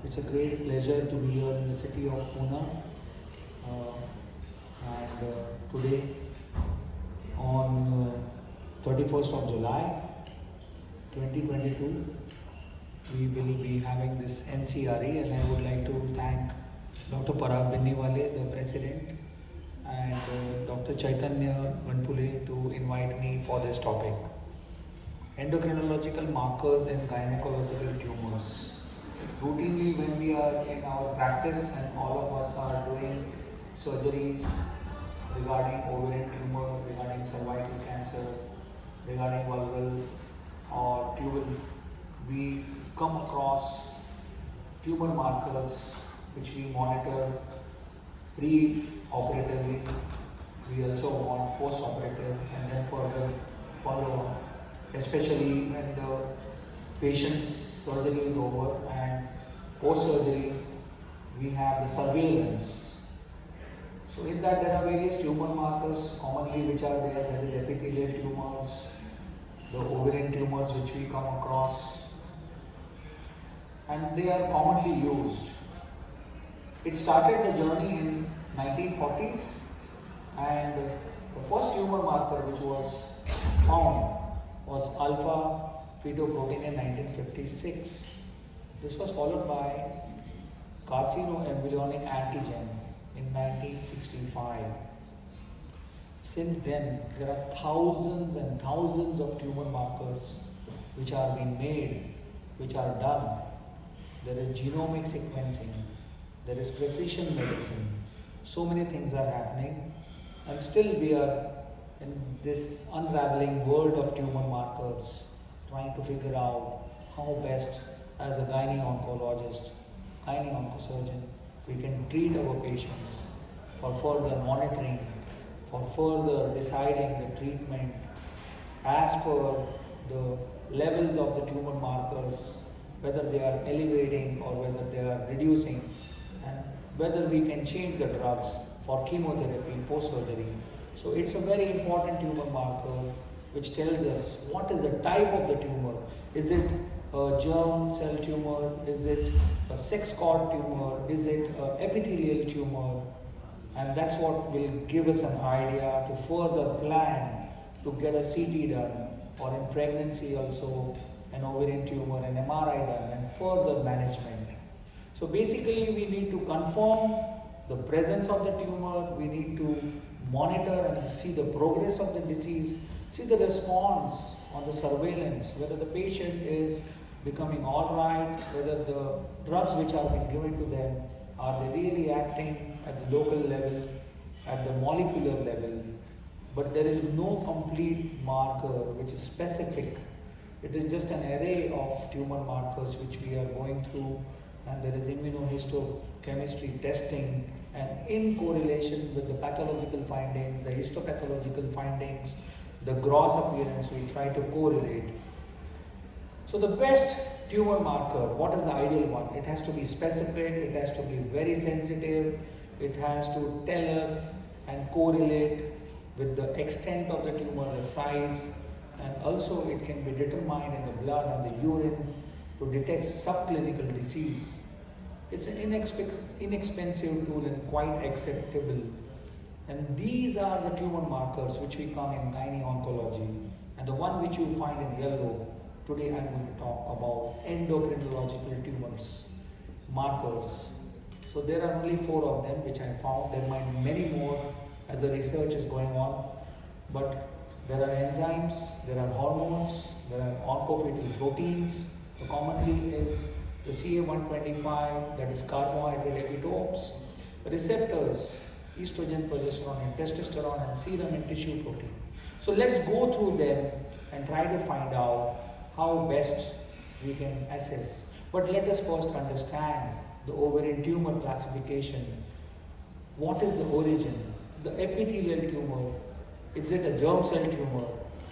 It's a great pleasure to be here in the city of Pune. Today, on 31st of July 2022, we will be having this NCRE, and I would like to thank Dr. Parag Binniwale, the president, and Dr. Chaitanya Ganpule to invite me for this topic. Endocrinological markers in gynecological tumors. Routinely, when we are in our practice and all of us are doing surgeries regarding ovarian tumor, regarding cervical cancer, regarding vulval or tubal, we come across tumor markers which we monitor pre-operatively. We also want post-operative and then further follow on, especially when the patient's surgery is over and post-surgery we have the surveillance. So in that there are various tumor markers commonly which are there, that is epithelial tumors, the ovarian tumors which we come across, and they are commonly used. It started the journey in 1940s, and the first tumor marker which was found was alpha fetoprotein in 1956. This was followed by carcinoembryonic antigen in 1965. Since then, there are thousands and thousands of tumor markers which are being made, which are done. There is genomic sequencing, there is precision medicine. So many things are happening, and still we are in this unraveling world of tumor markers, trying to figure out how best as a gynaecologist, gynaeoncosurgeon, we can treat our patients for further monitoring, for further deciding the treatment as per the levels of the tumor markers, whether they are elevating or whether they are reducing, and whether we can change the drugs for chemotherapy post-surgery. So it's a very important tumor marker which tells us what is the type of the tumor. Is it a germ cell tumor? Is it a sex cord tumor? Is it an epithelial tumor? And that's what will give us an idea to further plan to get a CT done, or in pregnancy also an ovarian tumor, an MRI done, and further management. So basically we need to confirm the presence of the tumor, we need to monitor and see the progress of the disease, see the response on the surveillance, whether the patient is becoming all right, whether the drugs which are being given to them, are they really acting at the local level, at the molecular level. But there is no complete marker which is specific. It is just an array of tumor markers which we are going through, and there is immunohistochemistry testing, and in correlation with the pathological findings, the histopathological findings, the gross appearance, we try to correlate. So the best tumor marker, what is the ideal one? It has to be specific, it has to be very sensitive, it has to tell us and correlate with the extent of the tumor, the size, and also it can be determined in the blood and the urine to detect subclinical disease. It's an inexpensive tool and quite acceptable. And these are the tumor markers which we come in gynaecology. And the one which you find in yellow, today I'm going to talk about endocrinological tumors, markers. So there are only 4 of them which I found. There might be many more as the research is going on. But there are enzymes, there are hormones, there are oncofetal proteins. So commonly is the CA125, that is carbohydrate epitopes, receptors, estrogen, progesterone, and testosterone, and serum and tissue protein. So let's go through them and try to find out how best we can assess. But let us first understand the ovarian tumor classification. What is the origin? The epithelial tumor, is it a germ cell tumor?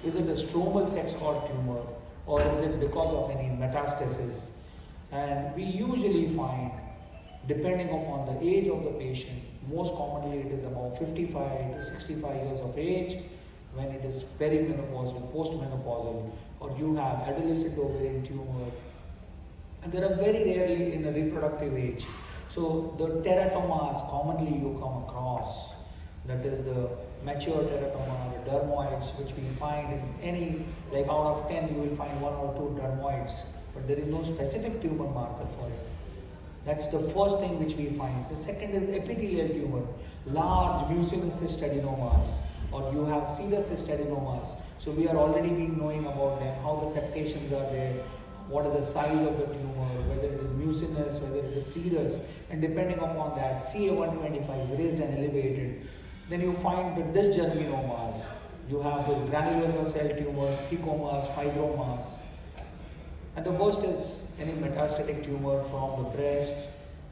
Is it a stromal sex cord tumor? Or is it because of any metastasis? And we usually find, depending upon the age of the patient, most commonly it is about 55 to 65 years of age, when it is perimenopausal, postmenopausal, or you have adolescent ovarian tumor, and they are very rarely in a reproductive age. So the teratomas commonly you come across, that is the mature teratoma, the dermoids, which we find in any, like out of 10 you will find 1 or 2 dermoids, but there is no specific tumor marker for it. That's the first thing which we find. The second is epithelial tumor, large mucinous cystadenomas, or you have serous cystadenomas. So we are already been knowing about them, how the septations are there, what are the size of the tumor, whether it is mucinous, whether it is serous, and depending upon that, CA125 is raised and elevated. Then you find the dysgerminomas. You have those granulosa cell tumors, thecomas, fibromas. And the worst is any metastatic tumor from the breast,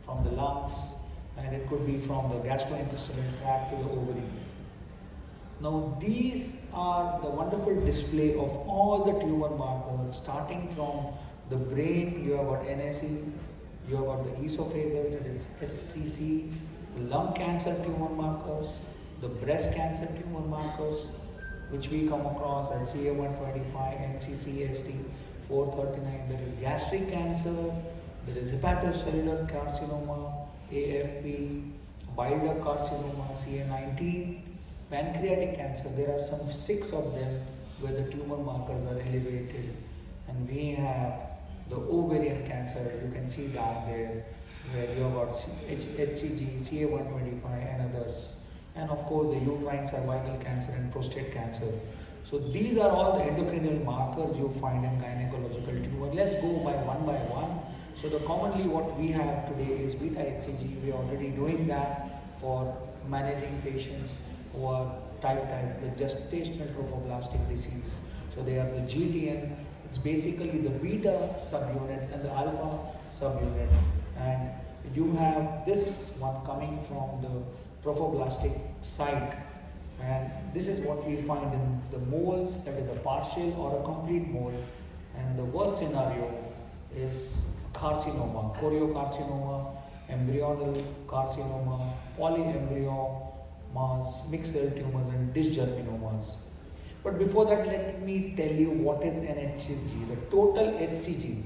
from the lungs, and it could be from the gastrointestinal tract to the ovary. Now these are the wonderful display of all the tumor markers, starting from the brain. You have got NSE, you have got the esophagus, that is SCC, the lung cancer tumor markers, the breast cancer tumor markers, which we come across as CA125, NCCST, 439. There is gastric cancer, there is hepatocellular carcinoma, AFP, bile duct carcinoma, CA19, pancreatic cancer. There are some 6 of them where the tumor markers are elevated, and we have the ovarian cancer. You can see down there where you have got HCG, CA125 and others, and of course the uterine cervical cancer and prostate cancer. So these are all the endocrinal markers you find in gynecological tumor. Let's go by one. So the commonly what we have today is beta HCG. We are already doing that for managing patients who are typed as the gestational trophoblastic disease. So they are the GTN. It's basically the beta subunit and the alpha subunit. And you have this one coming from the trophoblastic site. And this is what we find in the moles, that is a partial or a complete mole. And the worst scenario is carcinoma, choriocarcinoma, embryonal carcinoma, polyembryomas, mixed cell tumors and dysgerminomas. But before that, let me tell you what is an HCG. The total HCG,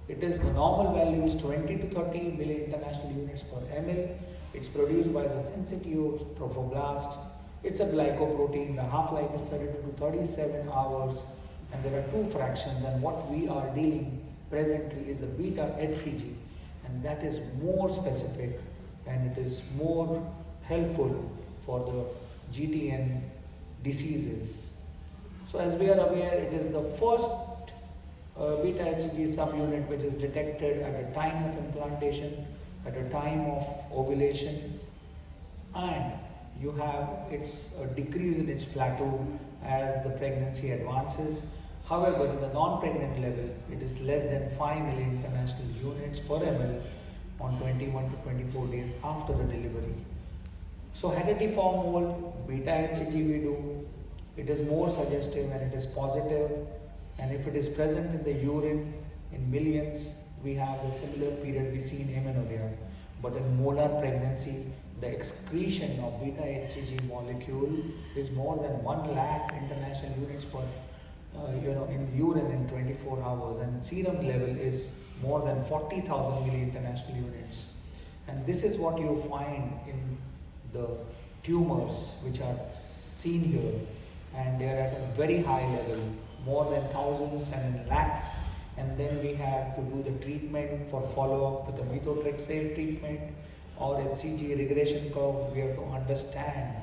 it is the normal value is 20 to 30 milli-international units per ml. It's produced by the sensitive trophoblast. It's a glycoprotein. The half-life is 32 to 37 hours, and there are 2 fractions, and what we are dealing presently is the beta HCG, and that is more specific and it is more helpful for the GTN diseases. So as we are aware, it is the first beta HCG subunit which is detected at a time of implantation, at a time of ovulation, and you have its decrease in its plateau as the pregnancy advances. However, in the non-pregnant level, it is less than 5 million international units per ml on 21 to 24 days after the delivery. So herediform mole, beta HCG we do, it is more suggestive and it is positive, and if it is present in the urine in millions, we have a similar period we see in amenorrhea. But in molar pregnancy, the excretion of beta HCG molecule is more than 1 lakh international units per in urine in 24 hours, and serum level is more than 40,000 milli-international units. And this is what you find in the tumors which are seen here, and they are at a very high level, more than thousands and in lakhs. And then we have to do the treatment for follow-up with a methotrexate treatment or HCG regression curve. We have to understand.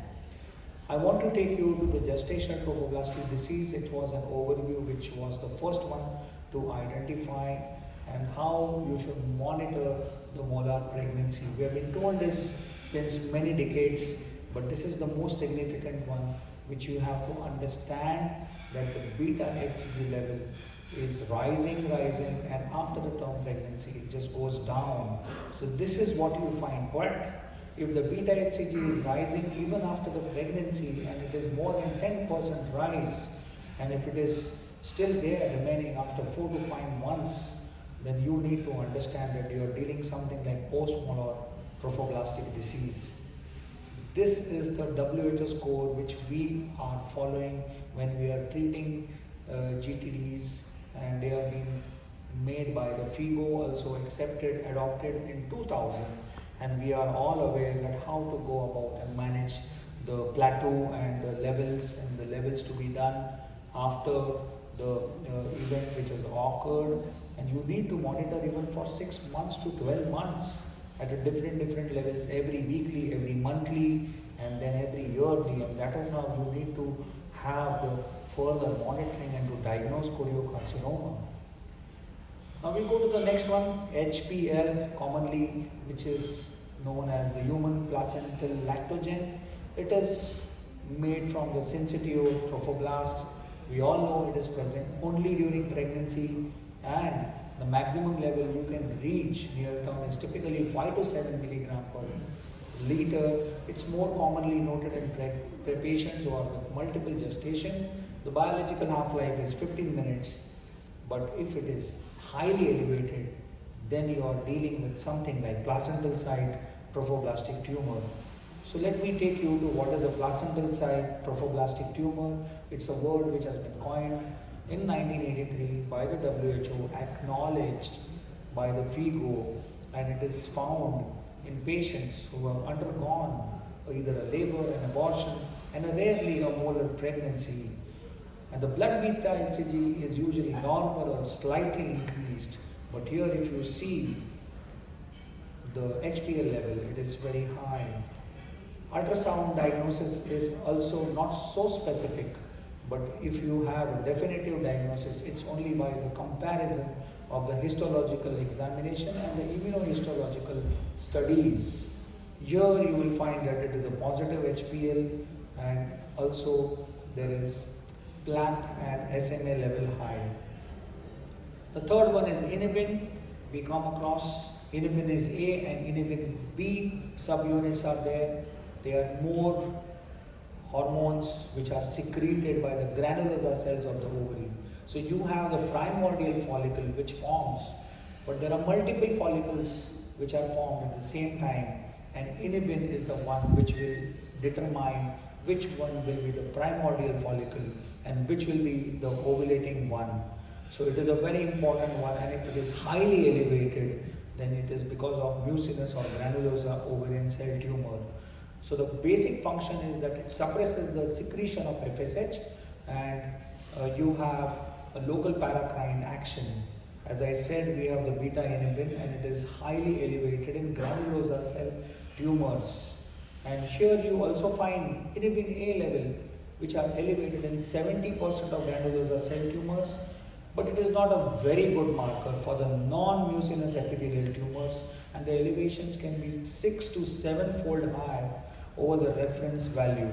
I want to take you to the gestational trophoblastic disease. It was an overview which was the first one to identify and how you should monitor the molar pregnancy. We have been told this since many decades, but this is the most significant one which you have to understand, that the beta HCG level is rising, and after the term pregnancy it just goes down. So this is what you find. But if the beta HCG is rising even after the pregnancy, and it is more than 10% rise, and if it is still there remaining after 4 to 5 months, then you need to understand that you are dealing something like post-molar trophoblastic disease. This is the WHO score which we are following when we are treating GTDs, and they are being made by the FIGO, also accepted, adopted in 2000, and we are all aware that how to go about and manage the plateau and the levels to be done after the event which has occurred, and you need to monitor even for 6 months to 12 months at a different levels, every weekly, every monthly, and then every yearly, and that is how you need to have the further monitoring and to diagnose choriocarcinoma. Now we go to the next one, HPL, commonly which is known as the human placental lactogen. It is made from the syncytial trophoblast. We all know it is present only during pregnancy, and the maximum level you can reach near term is typically 5 to 7 milligram per liter. It's more commonly noted in patients who are with multiple gestation. The biological half-life is 15 minutes, but if it is highly elevated, then you are dealing with something like placental site trophoblastic tumor. So let me take you to what is a placental site trophoblastic tumor. It's a word which has been coined in 1983 by the WHO, acknowledged by the FIGO, and it is found in patients who have undergone either a labor, an abortion, and a rarely a molar pregnancy. And the blood beta hCG is usually normal or slightly increased, but here if you see the HPL level, it is very high. Ultrasound diagnosis is also not so specific, but if you have a definitive diagnosis, it's only by the comparison of the histological examination and the immunohistological studies. Here you will find that it is a positive HPL, and also there is PLAT and SMA level high. The third one is inhibin. We come across inhibin is A and inhibin B subunits are there. They are more hormones which are secreted by the granular cells of the ovary. So you have the primordial follicle which forms, but there are multiple follicles which are formed at the same time, and inhibin is the one which will determine which one will be the primordial follicle and which will be the ovulating one. So it is a very important one, and if it is highly elevated, then it is because of mucinous or granulosa ovarian cell tumor. So the basic function is that it suppresses the secretion of FSH, and you have a local paracrine action. As I said, we have the beta inhibin, and it is highly elevated in granulosa cell tumors. And here you also find inhibin A level, which are elevated in 70% of granulosa cell tumors, but it is not a very good marker for the non-mucinous epithelial tumors, and the elevations can be 6 to 7-fold higher over the reference value.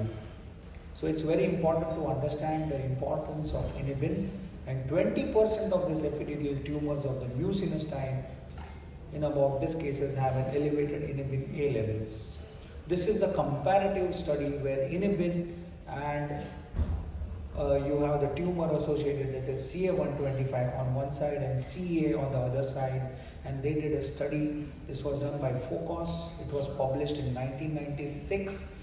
So it's very important to understand the importance of inhibin, and 20% of these epithelial tumors of the mucinous type in about these cases have an elevated inhibin A levels. This is the comparative study where inhibin and you have the tumor associated, that is CA125 on one side and CA on the other side, and they did a study. This was done by Focus. It was published in 1996,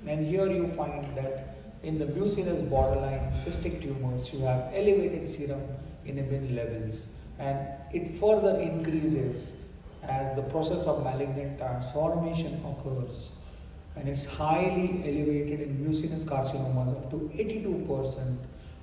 and here you find that in the mucinous borderline cystic tumors you have elevated serum inhibin levels, and it further increases as the process of malignant transformation occurs, and it's highly elevated in mucinous carcinomas up to 82%,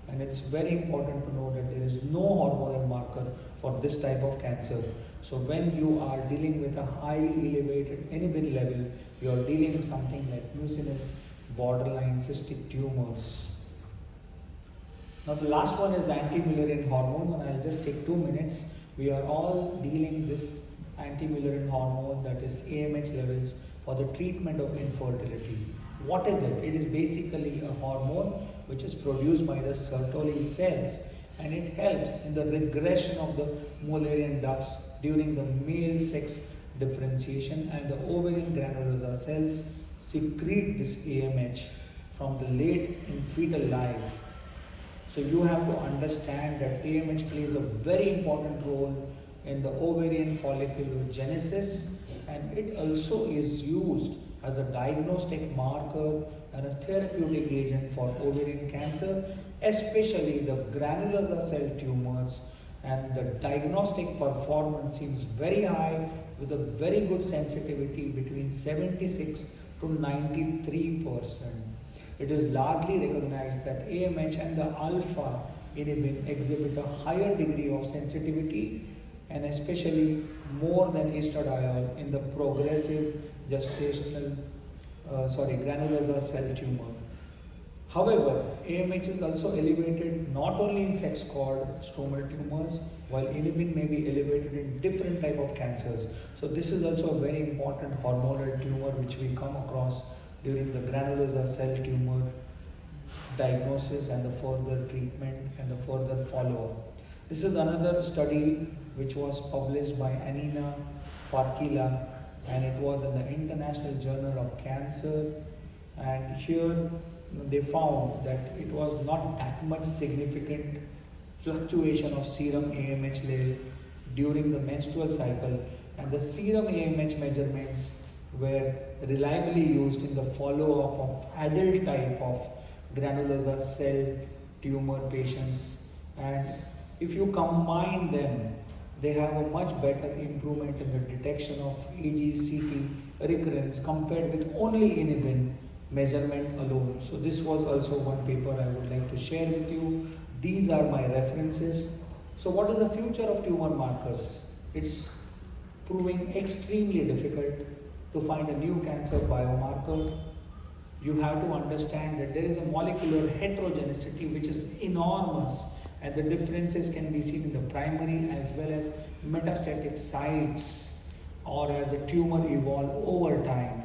and it's very important to know that there is no hormonal marker for this type of cancer. So when you are dealing with a highly elevated inhibin level, you are dealing with something like mucinous borderline cystic tumors. Now the last one is anti-Mullerian hormone, and I'll just take 2 minutes. We are all dealing this anti-Mullerian hormone, that is AMH levels, for the treatment of infertility. What is it? It is basically a hormone which is produced by the Sertoli cells, and it helps in the regression of the Mullerian ducts during the male sex differentiation, and the ovarian granulosa cells secrete this AMH from the late in fetal life. So you have to understand that AMH plays a very important role in the ovarian folliculogenesis, and it also is used as a diagnostic marker and a therapeutic agent for ovarian cancer, especially the granulosa cell tumors, and the diagnostic performance seems very high with a very good sensitivity between 76 to 93%. It is largely recognized that AMH and the alpha inhibin exhibit a higher degree of sensitivity and especially more than estradiol in the progressive gestational granulosa cell tumor. However, AMH is also elevated not only in sex-cord stromal tumors, while inhibin may be elevated in different type of cancers. So this is also a very important hormonal tumor which we come across during the granulosa cell tumor diagnosis and the further treatment and the further follow-up. This is another study which was published by Anina Farkila, and it was in the International Journal of Cancer, and here they found that it was not that much significant fluctuation of serum AMH level during the menstrual cycle, and the serum AMH measurements were reliably used in the follow-up of adult type of granulosa cell tumor patients, and if you combine them, they have a much better improvement in the detection of AGCT recurrence compared with only inhibin measurement alone. So this was also one paper I would like to share with you. These are my references. So what is the future of tumor markers? It's proving extremely difficult to find a new cancer biomarker. You have to understand that there is a molecular heterogeneity which is enormous, and the differences can be seen in the primary as well as metastatic sites or as a tumor evolve over time.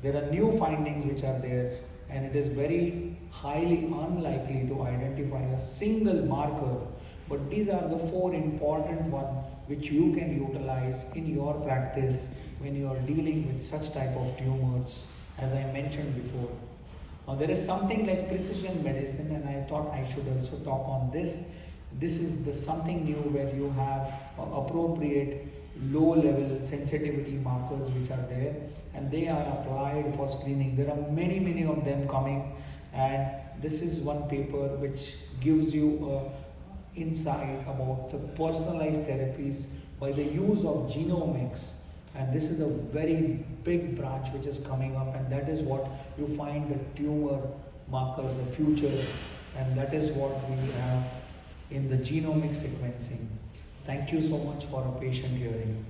There are new findings which are there, and it is very highly unlikely to identify a single marker, but these are the 4 important ones which you can utilize in your practice when you are dealing with such type of tumors, as I mentioned before. Now there is something like precision medicine, and I thought I should also talk on this. This is something new where you have appropriate low level sensitivity markers which are there, and they are applied for screening. There are many of them coming, and this is one paper which gives you insight about the personalized therapies by the use of genomics, and this is a very big branch which is coming up, and that is what you find the tumor markers, the future, and that is what we have in the genomic sequencing. Thank you so much for a patient hearing.